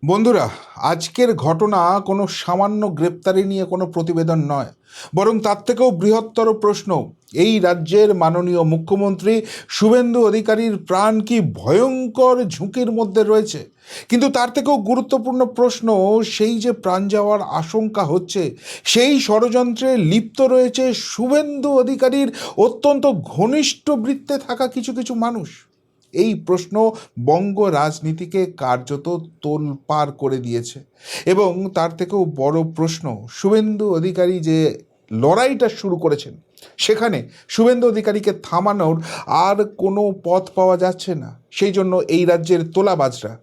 বন্ধুরা, আজকের ঘটনা কোনো সামান্য গ্রেপ্তারি নিয়ে কোনো প্রতিবেদন নয়, বরং তার থেকেও বৃহত্তর প্রশ্ন। এই রাজ্যের মাননীয় মুখ্যমন্ত্রী শুভেন্দু অধিকারীর প্রাণ কি ভয়ঙ্কর ঝুঁকির মধ্যে রয়েছে? কিন্তু তার থেকেও গুরুত্বপূর্ণ প্রশ্ন, সেই যে প্রাণ যাওয়ার আশঙ্কা হচ্ছে, সেই ষড়যন্ত্রে লিপ্ত রয়েছে শুভেন্দু অধিকারীর অত্যন্ত ঘনিষ্ঠ বৃত্তে থাকা কিছু কিছু মানুষ। এই প্রশ্ন বঙ্গ রাজনীতিকে কার্যত তোলপাড় করে দিয়েছে। এবং তার থেকেও বড় প্রশ্ন, শুভেন্দু অধিকারী যে লড়াইটা শুরু করেছেন, সেখানে শুভেন্দু অধিকারীকে থামানোর আর কোনো পথ পাওয়া যাচ্ছে না। সেই জন্য এই রাজ্যের তোলাবাজরা,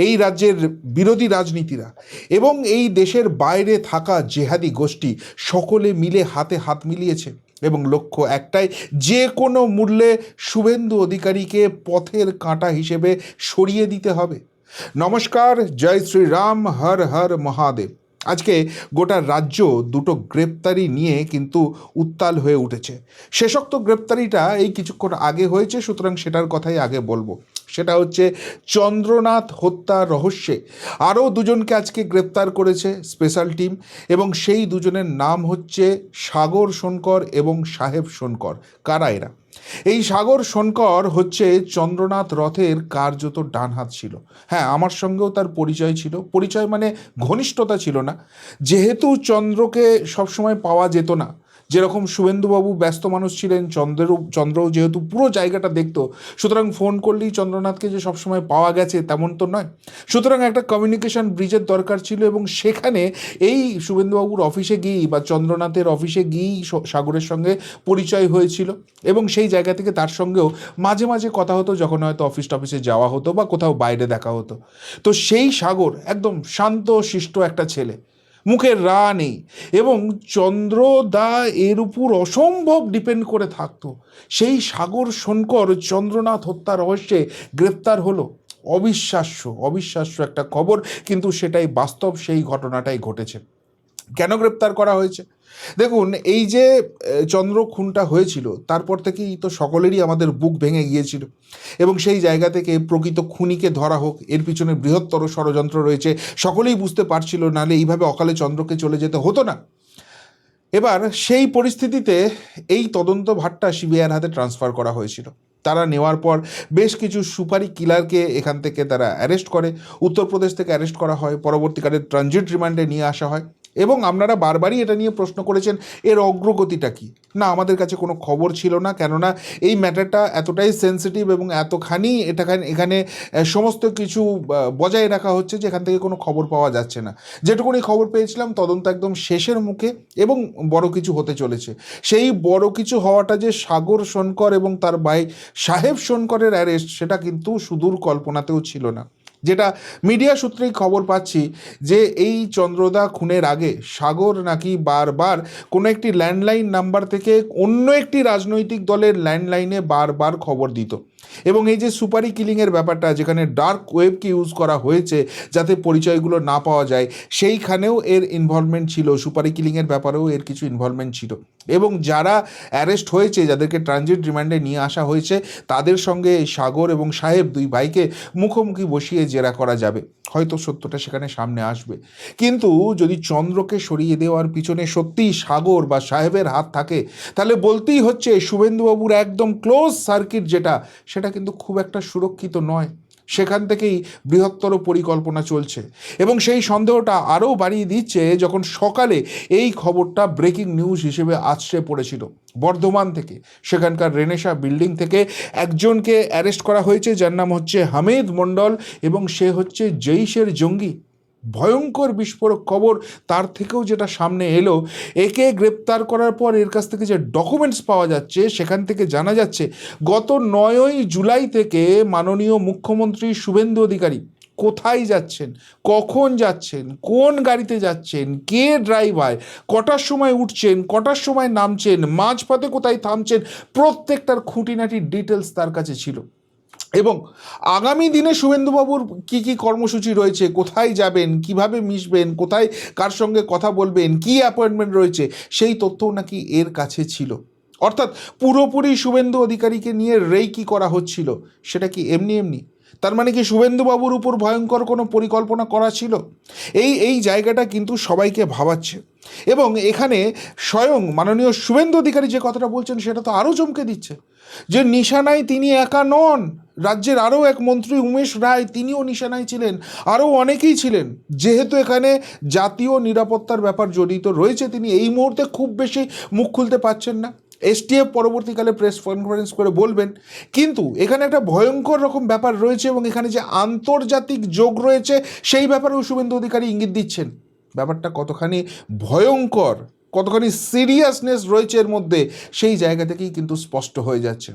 এই রাজ্যের বিরোধী রাজনীতিরা এবং এই দেশের বাইরে থাকা জেহাদি গোষ্ঠী সকলে মিলে হাতে হাত মিলিয়েছে এবং লক্ষ্য একটাই, যে কোনো মূল্যে শুভেন্দু অধিকারীকে পথের কাঁটা হিসেবে সরিয়ে দিতে হবে। নমস্কার, জয় শ্রীরাম, হর হর মহাদেব। আজকে গোটা রাজ্য দুটো গ্রেপ্তারি নিয়ে কিন্তু উত্তাল হয়ে উঠেছে। শেষোক্ত গ্রেপ্তারিটা এই কিছুক্ষণ আগে হয়েছে, সুতরাং সেটার কথাই আগে বলবো। সেটা হচ্ছে চন্দ্রনাথ হত্যা রহস্যে আরও দুজনকে আজকে গ্রেপ্তার করেছে স্পেশাল টিম, এবং সেই দুজনের নাম হচ্ছে সাগর সোনকর এবং সাহেব সোনকর। কারা এরা? এই সাগর সোনকর হচ্ছে চন্দ্রনাথ রথের কার্যত ডান হাত ছিল। হ্যাঁ, আমার সঙ্গেও তার পরিচয় ছিল, পরিচয় মানে ঘনিষ্ঠতা ছিল না। যেহেতু চন্দ্রকে সবসময় পাওয়া যেত না, যেরকম শুভেন্দুবাবু ব্যস্ত মানুষ ছিলেন, চন্দ্রও যেহেতু পুরো জায়গাটা দেখতো, সুতরাং ফোন করলেই চন্দ্রনাথকে যে সবসময় পাওয়া গেছে তেমন তো নয়। সুতরাং একটা কমিউনিকেশন ব্রিজের দরকার ছিল, এবং সেখানে এই শুভেন্দুবাবুর অফিসে গিয়েই বা চন্দ্রনাথের অফিসে গিয়েই সাগরের সঙ্গে পরিচয় হয়েছিল। এবং সেই জায়গা থেকে তার সঙ্গেও মাঝে মাঝে কথা হতো, যখন হয়তো অফিসে যাওয়া হতো বা কোথাও বাইরে দেখা হতো। তো সেই সাগর একদম শান্ত শিষ্ট একটা ছেলে, মুখের রা নেই, এবং চন্দ্রদা এর উপর অসম্ভব ডিপেন্ড করে থাকতো। সেই সাগর সোনকর চন্দ্রনাথ হত্যা রহস্যে গ্রেপ্তার হলো। অবিশ্বাস্য অবিশ্বাস্য একটা খবর, কিন্তু সেটাই বাস্তব, সেই ঘটনাটাই ঘটেছে। কেন গ্রেপ্তার করা হয়েছে? দেখুন, এই যে চন্দ্র খুনটা হয়েছিল, তারপর থেকেই তো সকলেরই আমাদের বুক ভেঙে গিয়েছিল, এবং সেই জায়গা থেকে প্রকৃত খুনিকে ধরা হোক, এর পিছনে বৃহত্তর ষড়যন্ত্র রয়েছে সকলেই বুঝতে পারছিল, নাহলে এইভাবে অকালে চন্দ্রকে চলে যেতে হতো না। এবার সেই পরিস্থিতিতে এই তদন্ত ভারটা সিবিআইয়ের হাতে ট্রান্সফার করা হয়েছিল। তারা নেওয়ার পর বেশ কিছু সুপারি কিলারকে এখান থেকে তারা অ্যারেস্ট করে, উত্তরপ্রদেশ থেকে অ্যারেস্ট করা হয়, পরবর্তীকালে ট্রানজিট রিমান্ডে নিয়ে আসা হয়। এবং আপনারা বারবারই এটা নিয়ে প্রশ্ন করেছেন, এর অগ্রগতিটা কি? না, আমাদের কাছে কোনো খবর ছিল না, কেননা এই ম্যাটারটা এতটাই সেন্সিটিভ এবং এতখানি এখানে সমস্ত কিছু বজায় রাখা হচ্ছে যে এখান থেকে কোনো খবর পাওয়া যাচ্ছে না। যেটুকুনি খবর পেয়েছিলাম, তদন্ত একদম শেষের মুখে এবং বড় কিছু হতে চলেছে। সেই বড় কিছু হওয়াটা যে সাগর সোনকর এবং তার ভাই সাহেব সোনকরের অ্যারেস্ট, সেটা কিন্তু সুদূর কল্পনাতেও ছিল না। যেটা মিডিয়া সূত্রেই খবর পাচ্ছি, যে এই চন্দ্রদা খুনের আগে সাগর নাকি বারবার কোনো একটি ল্যান্ডলাইন নাম্বার থেকে অন্য একটি রাজনৈতিক দলের ল্যান্ডলাইনে বারবার খবর দিত। এবং এই যে সুপারি কিলিংয়ের ব্যাপারটা, যেখানে ডার্ক ওয়েবকে ইউজ করা হয়েছে যাতে পরিচয়গুলো না পাওয়া যায়, সেইখানেও এর ইনভলভমেন্ট ছিল, সুপারি কিলিংয়ের ব্যাপারেও এর কিছু ইনভলভমেন্ট ছিল। এবং যারা অ্যারেস্ট হয়েছে, যাদেরকে ট্রানজিট রিমান্ডে নিয়ে আসা হয়েছে, তাদের সঙ্গে সাগর এবং সাহেব দুই ভাইকে মুখোমুখি বসিয়ে জেরা করা যাবে, হয়তো সত্যটা সেখানে সামনে আসবে। কিন্তু যদি চন্দ্রকে সরিয়ে দেওয়ার পিছনে সত্যিই সাগর বা সাহেবের হাত থাকে, তাহলে বলতেই হচ্ছে শুভেন্দুবাবুর একদম ক্লোজ সার্কিট যেটা, সেটা কিন্তু খুব একটা সুরক্ষিত নয়। সেখান থেকেই বৃহত্তর পরিকল্পনা চলছে। এবং সেই সন্দেহটা আরও বাড়িয়ে দিচ্ছে যখন সকালে এই খবরটা ব্রেকিং নিউজ হিসেবে আছড়ে পড়েছিল বর্ধমান থেকে। সেখানকার রেনেসা বিল্ডিং থেকে একজনকে অ্যারেস্ট করা হয়েছে, যার নাম হচ্ছে হামিদ মণ্ডল, এবং সে হচ্ছে জৈশের জঙ্গি। ভয়ঙ্কর বিস্ফোরক খবর। তার থেকেও যেটা সামনে এলো, একে গ্রেপ্তার করার পর এর কাছ থেকে যে ডকুমেন্টস পাওয়া যাচ্ছে, সেখান থেকে জানা যাচ্ছে গত 9ই জুলাই থেকে মাননীয় মুখ্যমন্ত্রী শুভেন্দু অধিকারী কোথায় যাচ্ছেন, কখন যাচ্ছেন, কোন গাড়িতে যাচ্ছেন, কে ড্রাইভার, কটার সময় উঠছেন, কটার সময় নামছেন, মাঝপথে কোথায় থামছেন, প্রত্যেকটার খুঁটিনাটি ডিটেলস তার কাছে ছিল। এবং আগামী দিনে শুভেন্দুবাবুর কি কি কর্মসূচি রয়েছে, কোথায় যাবেন, কিভাবে মিশবেন, কোথায় কার সঙ্গে কথা বলবেন, কি অ্যাপয়েন্টমেন্ট রয়েছে, সেই তথ্যও নাকি এর কাছে ছিল। অর্থাৎ পুরোপুরি শুভেন্দু অধিকারীকে নিয়ে রেকি করা হচ্ছিল। সেটা কি এমনি এমনি? তার মানে কি শুভেন্দুবাবুর উপর ভয়ঙ্কর কোনো পরিকল্পনা করা ছিল? এই জায়গাটা কিন্তু সবাইকে ভাবাচ্ছে। এবং এখানে স্বয়ং মাননীয় শুভেন্দু অধিকারী যে কথাটা বলছেন সেটা তো আরও চমকে দিচ্ছে, যে নিশানায় তিনি একা নন, রাজ্যের আরও এক মন্ত্রী উমেশ রায় তিনিও নিশানায় ছিলেন, আরও অনেকেই ছিলেন। যেহেতু এখানে জাতীয় নিরাপত্তার ব্যাপার জড়িত রয়েছে, তিনি এই মুহূর্তে খুব বেশি মুখ খুলতে পারছেন না। এসটিএফ পরবর্তীকালে প্রেস কনফারেন্স করে বলবেন, কিন্তু এখানে একটা ভয়ঙ্কর রকম ব্যাপার রয়েছে এবং এখানে যে আন্তর্জাতিক যোগ রয়েছে সেই ব্যাপারেও শুভেন্দু অধিকারী ইঙ্গিত দিচ্ছেন। ব্যাপারটা কতখানি ভয়ঙ্কর, কতখানি সিরিয়াসনেস রয়েছে এর মধ্যে, সেই জায়গা থেকেই কিন্তু স্পষ্ট হয়ে যাচ্ছে।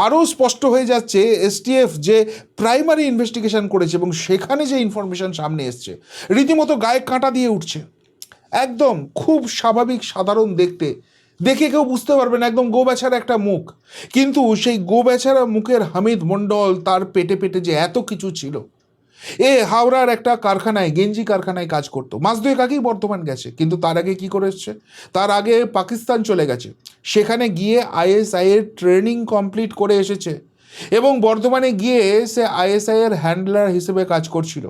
আরও স্পষ্ট হয়ে যাচ্ছে এসটিএফ যে প্রাইমারি ইনভেস্টিগেশন করেছে এবং সেখানে যে ইনফরমেশন সামনে এসছে, রীতিমতো গায়ে কাঁটা দিয়ে উঠছে। একদম খুব স্বাভাবিক, সাধারণ দেখতে, দেখে কেউ বুঝতে পারবে না, একদম গোবেচারা একটা মুখ। কিন্তু সেই গোবেচারা মুখের হামিদ মণ্ডল, তার পেটে পেটে যে এত কিছু ছিল। হাওড়ার একটা কারখানায়, গেঞ্জি কারখানায় কাজ করতো, মাস দুয়েক আগেই বর্ধমান গেছে, কিন্তু তার আগে কি করে এসছে? তার আগে পাকিস্তান চলে গেছে, সেখানে গিয়ে আইএসআই এর ট্রেনিং কমপ্লিট করে এসেছে এবং বর্ধমানে গিয়ে সে আইএসআই এর হ্যান্ডলার হিসেবে কাজ করছিল।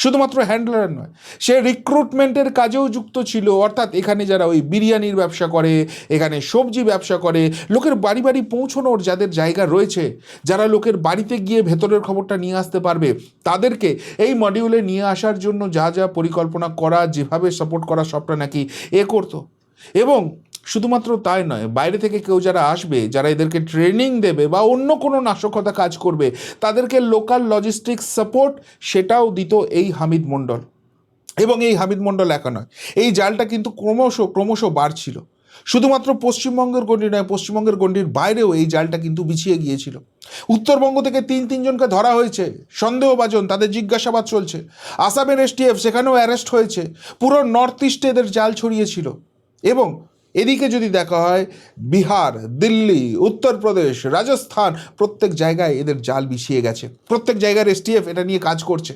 শুধুমাত্র হ্যান্ডলার নয়, সে রিক্রুটমেন্টের কাজেও যুক্ত ছিল। অর্থাৎ এখানে যারা ওই বিরিয়ানির ব্যবসা করে, এখানে সবজি ব্যবসা করে, লোকের বাড়ি বাড়ি পৌঁছানোর যাদের জায়গা রয়েছে, যারা লোকের বাড়িতে গিয়ে ভেতরের খবরটা নিয়ে আসতে পারবে, তাদেরকে এই মডিউলে নিয়ে আসার জন্য যা যা পরিকল্পনা করা, যেভাবে সাপোর্ট করা, সবটা নাকি করতো। এবং শুধুমাত্র তাই নয়, বাইরে থেকে কেউ যারা আসবে, যারা এদেরকে ট্রেনিং দেবে বা অন্য কোনো নাশকতা কাজ করবে, তাদেরকে লোকাল লজিস্টিক্স সাপোর্ট সেটাও দিত এই হামিদ মণ্ডল। এবং এই হামিদ মণ্ডল একা নয়, এই জালটা কিন্তু ক্রমশ বাড়ছিল। শুধুমাত্র পশ্চিমবঙ্গের গণ্ডি নয়, পশ্চিমবঙ্গের গণ্ডির বাইরেও এই জালটা কিন্তু বিছিয়ে গিয়েছিল। উত্তরবঙ্গ থেকে তিনজনকে ধরা হয়েছে, সন্দেহভাজন, তাদের জিজ্ঞাসাবাদ চলছে। আসামের এসটিএফ সেখানেও অ্যারেস্ট হয়েছে। পুরো নর্থ ইস্টে এদের জাল ছড়িয়েছিল। এবং এদিকে যদি দেখা হয়, বিহার, দিল্লি, উত্তরপ্রদেশ, রাজস্থান, প্রত্যেক জায়গায় এদের জাল বিছিয়ে গেছে। প্রত্যেক জায়গার এসটিএফ এটা নিয়ে কাজ করছে।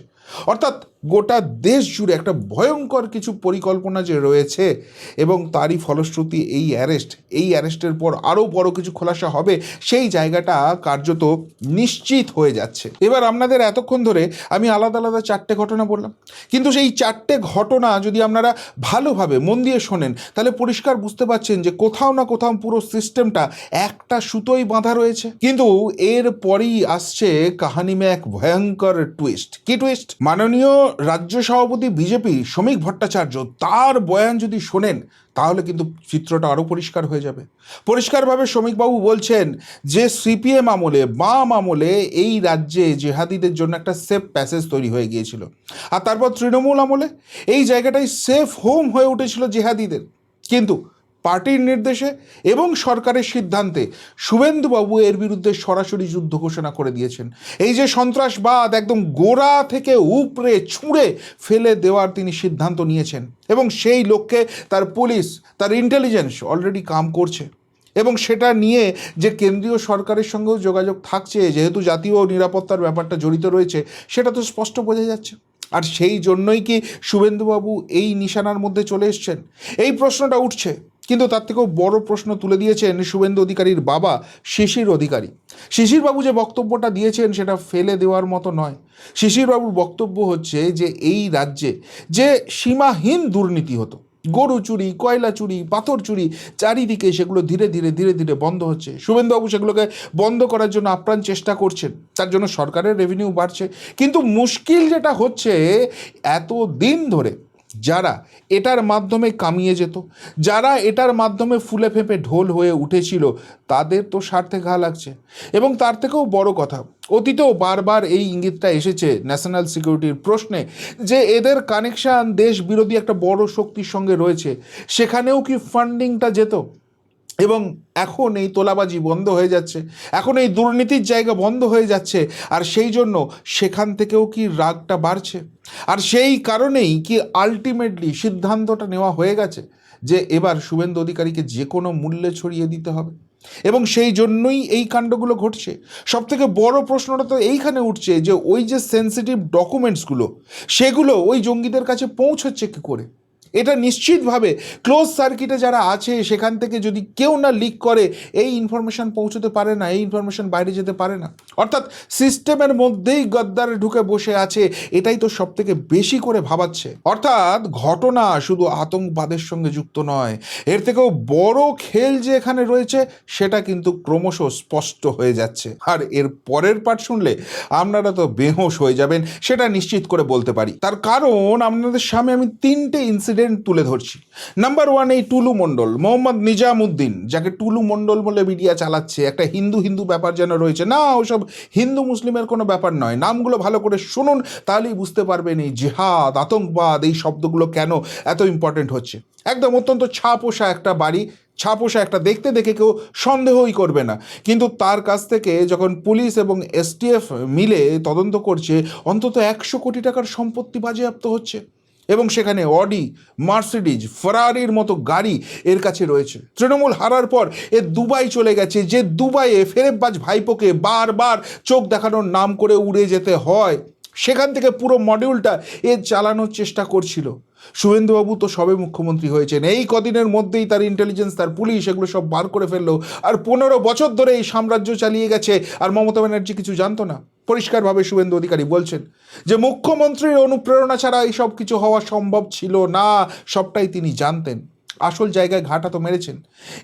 অর্থাৎ গোটা দেশ জুড়ে একটা ভয়ঙ্কর কিছু পরিকল্পনা যে রয়েছে এবং তারই ফলশ্রুতি এই অ্যারেস্টের পর আরও বড় কিছু খোলাসা হবে, সেই জায়গাটা কার্যত নিশ্চিত হয়ে যাচ্ছে। এবার আপনাদের এতক্ষণ ধরে আমি আলাদা আলাদা 4টে ঘটনা বললাম, কিন্তু সেই 4টে ঘটনা যদি আপনারা ভালোভাবে মন দিয়ে শোনেন, তাহলে পরিষ্কার বুঝতে পারছেন যে কোথাও না কোথাও পুরো সিস্টেমটা একটা সুতোই বাঁধা রয়েছে। কিন্তু এরপরই আসছে কাহানি মে এক ভয়ঙ্কর টুইস্ট। কি টুইস্ট? মাননীয় রাজ্য সভাপতি বিজেপি শ্রমিক ভট্টাচার্য, তার বয়ান যদি শোনেন তাহলে কিন্তু চিত্রটা আরও পরিষ্কার হয়ে যাবে। পরিষ্কারভাবে শ্রমিকবাবু বলছেন যে সিপিএম আমলে, বাম আমলে এই রাজ্যে জেহাদিদের জন্য একটা সেফ প্যাসেজ তৈরি হয়ে গিয়েছিল, আর তারপর তৃণমূল আমলে এই জায়গাটাই সেফ হোম হয়ে উঠেছিল জেহাদিদের। কিন্তু পার্টির নির্দেশে এবং সরকারের সিদ্ধান্তে শুভেন্দুবাবু এর বিরুদ্ধে সরাসরি যুদ্ধ ঘোষণা করে দিয়েছেন। এই যে সন্ত্রাসবাদ একদম গোড়া থেকে উপড়ে ছুঁড়ে ফেলে দেওয়ার তিনি সিদ্ধান্ত নিয়েছেন এবং সেই লক্ষ্যে তার পুলিশ, তার ইন্টেলিজেন্স অলরেডি কাম করছে। এবং সেটা নিয়ে যে কেন্দ্রীয় সরকারের সঙ্গেও যোগাযোগ থাকছে, যেহেতু জাতীয় নিরাপত্তার ব্যাপারটা জড়িত রয়েছে, সেটা তো স্পষ্ট বোঝা যাচ্ছে। আর সেই জন্যই কি শুভেন্দুবাবু এই নিশানার মধ্যে চলে এসছেন? এই প্রশ্নটা উঠছে। কিন্তু তার থেকেও বড় প্রশ্ন তুলে দিয়েছেন শুভেন্দু অধিকারীর বাবা শিশির অধিকারী। শিশিরবাবু যে বক্তব্যটা দিয়েছেন সেটা ফেলে দেওয়ার মতো নয়। শিশিরবাবুর বক্তব্য হচ্ছে যে এই রাজ্যে যে সীমাহীন দুর্নীতি হতো, গরু চুরি, কয়লা চুরি, পাথর চুরি, চারিদিকে সেগুলো ধীরে ধীরে বন্ধ হচ্ছে। শুভেন্দুবাবু সেগুলোকে বন্ধ করার জন্য আপ্রাণ চেষ্টা করছেন, তার জন্য সরকারের রেভিনিউ বাড়ছে। কিন্তু মুশকিল যেটা হচ্ছে, এত দিন ধরে যারা এটার মাধ্যমে কামিয়ে যেত, যারা এটার মাধ্যমে ফুলে ফেঁপে ঢোল হয়ে উঠেছিল, তাদের তো স্বার্থে ঘা লাগছে। এবং তার থেকেও বড় কথা, অতীতেও বারবার এই ইঙ্গিতটা এসেছে ন্যাশনাল সিকিউরিটির প্রশ্নে, যে এদের কানেকশান দেশ বিরোধী একটা বড় শক্তির সঙ্গে রয়েছে, সেখানেও কি ফান্ডিংটা যেত? এবং এখন এই তোলাবাজি বন্ধ হয়ে যাচ্ছে, এখন এই দুর্নীতির জায়গা বন্ধ হয়ে যাচ্ছে, আর সেই জন্য সেখান থেকেও কি রাগটা বাড়ছে? আর সেই কারণেই কি আলটিমেটলি সিদ্ধান্তটা নেওয়া হয়ে গেছে যে এবার শুভেন্দু অধিকারীকে যে কোনো মূল্যে ছড়িয়ে দিতে হবে, এবং সেই জন্যই এই কাণ্ডগুলো ঘটছে। সবথেকে বড় প্রশ্নটা তো এইখানে উঠছে যে ওই যে সেন্সিটিভ ডকুমেন্টসগুলো, সেগুলো ওই জঙ্গিদের কাছে পৌঁছচ্ছে কী করে? এটা নিশ্চিতভাবে ক্লোজ সার্কিটে যারা আছে সেখান থেকে যদি কেউ না লিক করে এই ইনফরমেশন পৌঁছতে পারে না, এই ইনফরমেশন বাইরে যেতে পারে না। অর্থাৎ সিস্টেমের মধ্যেই গদ্দার ঢুকে বসে আছে, এটাই তো সব থেকে বেশি করে ভাবাচ্ছে। অর্থাৎ ঘটনা শুধু আতঙ্কবাদের সঙ্গে যুক্ত নয়, এর থেকেও বড় খেল যে এখানে রয়েছে সেটা কিন্তু ক্রমশ স্পষ্ট হয়ে যাচ্ছে। আর এর পরের পার্ট শুনলে আপনারা তো বেহোশ হয়ে যাবেন, সেটা নিশ্চিত করে বলতে পারি। তার কারণ আপনাদের সামনে আমি 3টে ইনসিডেন্ট তুলে ধরছি। নাম্বার 1, এই টুলু মণ্ডল, মোহাম্মদ নিজামুদ্দিন, যাকে টুলু মণ্ডল বলে মিডিয়া চালাচ্ছে, একটা হিন্দু হিন্দু ব্যাপার যেন রয়েছে। না, ওসব হিন্দু মুসলিমের কোনো ব্যাপার নয়। নামগুলো ভালো করে শুনুন, তাহলেই বুঝতে পারবেন এই জিহাদ, আতঙ্কবাদ, এই শব্দগুলো কেন এত ইম্পর্টেন্ট হচ্ছে। একদম অত্যন্ত ছাপোষা একটা বাড়ি, ছাপোষা একটা, দেখতে দেখে কেউ সন্দেহই করবে না। কিন্তু তার কাছ থেকে যখন পুলিশ এবং এসটিএফ মিলে তদন্ত করছে, অন্তত 100 কোটি টাকার সম্পত্তি বাজেয়াপ্ত হচ্ছে। এবং সেখানে অডি, মার্সিডিজ, ফেরারির মতো গাড়ি এর কাছে রয়েছে। তৃণমূল হারার পর এ দুবাই চলে গেছে, যে দুবাইয়ে ফেরেববাজ ভাইপোকে বারবার চোখ দেখানোর নাম করে উড়ে যেতে হয়, সেখান থেকে পুরো মডিউলটা এ চালানোর চেষ্টা করছিল। শুভেন্দুবাবু তো সবে মুখ্যমন্ত্রী হয়েছেন, এই কদিনের মধ্যেই তার ইন্টেলিজেন্স, তার পুলিশ এগুলো সব বার করে ফেললো। আর 15 বছর ধরে এই সাম্রাজ্য চালিয়ে গেছে, আর মমতা ব্যানার্জি কিছু জানতো না। পরিষ্কারভাবে শুভেন্দু অধিকারী বলছেন যে মুখ্যমন্ত্রীর অনুপ্রেরণা ছাড়া এই সব কিছু হওয়া সম্ভব ছিল না, সবটাই তিনি জানতেন। আসল জায়গায় ঘাটা তো মেরেছেন।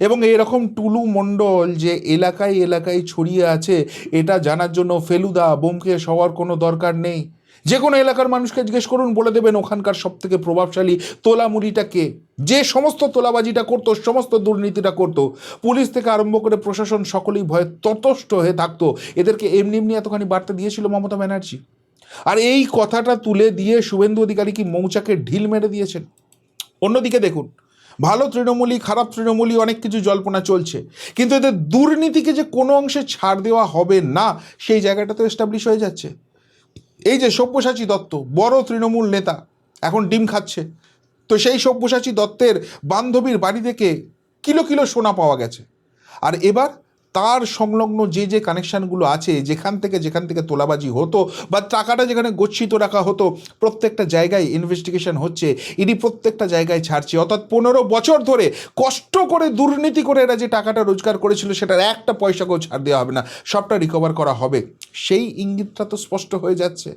এবং এরকম টুলু মণ্ডল যে এলাকায় এলাকায় ছড়িয়ে আছে, এটা জানার জন্য ফেলুদা, ব্যোমকেশ হওয়ার কোনো দরকার নেই। যে কোনো এলাকার মানুষকে জিজ্ঞেস করুন, বলে দেবেন ওখানকার সব থেকে প্রভাবশালী তোলামুড়িটা কে। যে সমস্ত তোলাবাজিটা করতো, সমস্ত দুর্নীতিটা করতো, পুলিশ থেকে আরম্ভ করে প্রশাসন সকলেই ভয়ে ততষ্ট হয়ে থাকতো। এদেরকে এমনি এমনি এতখানি বার্তা দিয়েছিল মমতা ব্যানার্জি। আর এই কথাটা তুলে দিয়ে শুভেন্দু অধিকারী কি মৌচাকে ঢিল মেরে দিয়েছেন। অন্যদিকে দেখুন, ভালো তৃণমূলী, খারাপ তৃণমূলী, অনেক কিছু জল্পনা চলছে, কিন্তু এদের দুর্নীতিকে যে কোনো অংশে ছাড় দেওয়া হবে না, সেই জায়গাটা তো এস্টাবলিশ হয়ে যাচ্ছে। এই যে সব্যসাচী দত্ত, বড় তৃণমূল নেতা, এখন ডিম খাচ্ছে। তো সেই সব্যসাচী দত্তের বান্ধবীর বাড়ি থেকে কিলো কিলো সোনা পাওয়া গেছে। আর এবার তার সংলগ্ন যে যে কানেকশানগুলো আছে, যেখান থেকে তোলাবাজি হতো বা টাকাটা যেখানে গচ্ছিত রাখা হতো, প্রত্যেকটা জায়গায় ইনভেস্টিগেশন হচ্ছে, ইডি প্রত্যেকটা জায়গায় ছাড়ছে। অর্থাৎ 15 বছর ধরে কষ্ট করে দুর্নীতি করে এরা যে টাকাটা রোজগার করেছিল, সেটার একটা পয়সাকেও ছাড় দেওয়া হবে না, সবটা রিকভার করা হবে। সেই ইঙ্গিতটা তো স্পষ্ট হয়ে যাচ্ছে।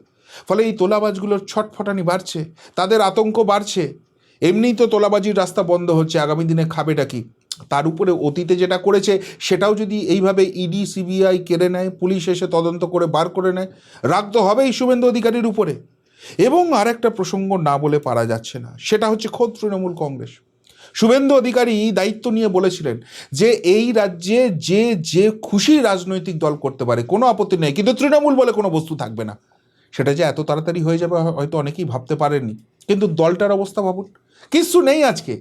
ফলে এই তোলাবাজগুলোর ছটফটানি বাড়ছে, তাদের আতঙ্ক বাড়ছে। এমনিই তো তোলাবাজির রাস্তা বন্ধ হচ্ছে, আগামী দিনে খাবেটা কি? তার উপরে অতীতে যেটা করেছে সেটাও যদি এইভাবে ইডি সিবিআই কেড়ে নেয়, পুলিশ এসে তদন্ত করে বার করে নেয়, রাগ তো হবেই শুভেন্দু অধিকারীর উপরে। এবং আরেকটা প্রসঙ্গ না বলে পারা যাচ্ছে না, সেটা হচ্ছে খোদ তৃণমূল কংগ্রেস। শুভেন্দু অধিকারী দায়িত্ব নিয়ে বলেছিলেন যে এই রাজ্যে যে যে খুশি রাজনৈতিক দল করতে পারে, কোনো আপত্তি নেই, কিন্তু তৃণমূল বলে কোনো বস্তু থাকবে না। সেটা যে এত তাড়াতাড়ি হয়ে যাবে হয়তো অনেকেই ভাবতে পারেননি। কিন্তু দলটার অবস্থা ভাবুন, কিচ্ছু নেই আজকে।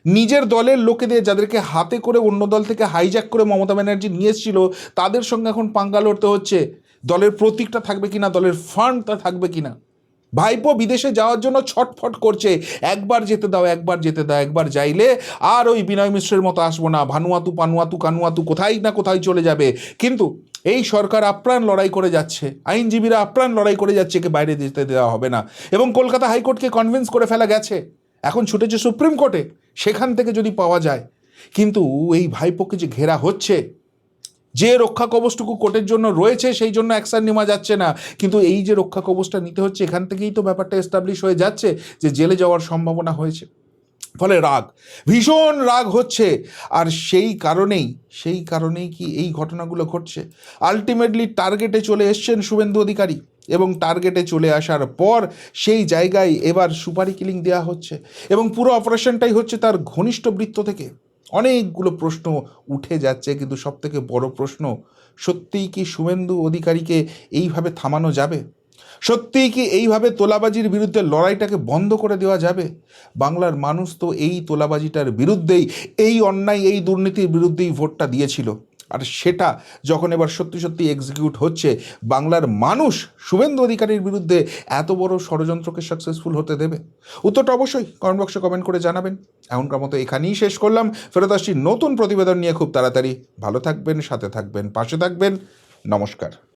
নিজের দলের লোকেদের, যাদেরকে হাতে করে অন্য দল থেকে হাইজ্যাক করে মমতা ব্যানার্জি নিয়ে এসেছিল, তাদের সঙ্গে এখন পাঙ্গা লড়তে হচ্ছে। দলের প্রতীকটা থাকবে কিনা, দলের ফান্ডটা থাকবে কিনা। ভাইপো বিদেশে যাওয়ার জন্য ছটফট করছে, একবার যেতে দাও, একবার যেতে দাও, একবার যাইলে আর ওই বিনয় মিশ্রের মতো আসবো না, ভানুয়াতু পানুয়াতু কানুয়াতু কোথায় না কোথায় চলে যাবে। কিন্তু এই সরকার আপ্রাণ লড়াই করে যাচ্ছে, আইনজীবীরা আপ্রাণ লড়াই করে যাচ্ছে, কে বাইরে যেতে দেওয়া হবে না। এবং কলকাতা হাইকোর্টকে কনভিন্স করে ফেলা গেছে, এখন ছুটেছে সুপ্রিম কোর্টে, সেখান থেকে যদি পাওয়া যায়। কিন্তু এই ভাইপোকে যে ঘেরা হচ্ছে, যে রক্ষা কবচটুকু কোর্টের জন্য রয়েছে সেই জন্য অ্যাকশন নেওয়া যাচ্ছে না, কিন্তু এই যে রক্ষা কবচটা নিতে হচ্ছে, এখান থেকেই তো ব্যাপারটা এস্টাবলিশ হয়ে যাচ্ছে যে জেলে যাওয়ার সম্ভাবনা হয়েছে। ফলে রাগ, ভীষণ রাগ হচ্ছে। আর সেই কারণেই কি এই ঘটনাগুলো ঘটছে। আলটিমেটলি টার্গেটে চলে এসছেন শুভেন্দু অধিকারী, এবং টার্গেটে চলে আসার পর সেই জায়গায় এবার সুপারি কিলিং দেওয়া হচ্ছে, এবং পুরো অপারেশনটাই হচ্ছে তার ঘনিষ্ঠ বৃত্ত থেকে। অনেকগুলো প্রশ্ন উঠে যাচ্ছে, কিন্তু সবথেকে বড় প্রশ্ন, সত্যিই কি শুভেন্দু অধিকারীকে এইভাবে থামানো যাবে? সত্যিই কি এইভাবে তোলাবাজির বিরুদ্ধে লড়াইটাকে বন্ধ করে দেওয়া যাবে? বাংলার মানুষ তো এই তোলাবাজিটার বিরুদ্ধেই, এই অন্যায়, এই দুর্নীতির বিরুদ্ধেই ভোটটা দিয়েছিল। আর সেটা যখন এবার সত্যি সত্যি এক্সিকিউট হচ্ছে, বাংলার মানুষ শুভেন্দু অধিকারীর বিরুদ্ধে এত বড় ষড়যন্ত্রকে সাকসেসফুল হতে দেবে? উত্তরটা অবশ্যই কমেন্ট বক্সে কমেন্ট করে জানাবেন। এখনকার মতো এখানেই শেষ করলাম, ফেরত আসছি নতুন প্রতিবেদন নিয়ে খুব তাড়াতাড়ি। ভালো থাকবেন, সাথে থাকবেন, পাশে থাকবেন। নমস্কার।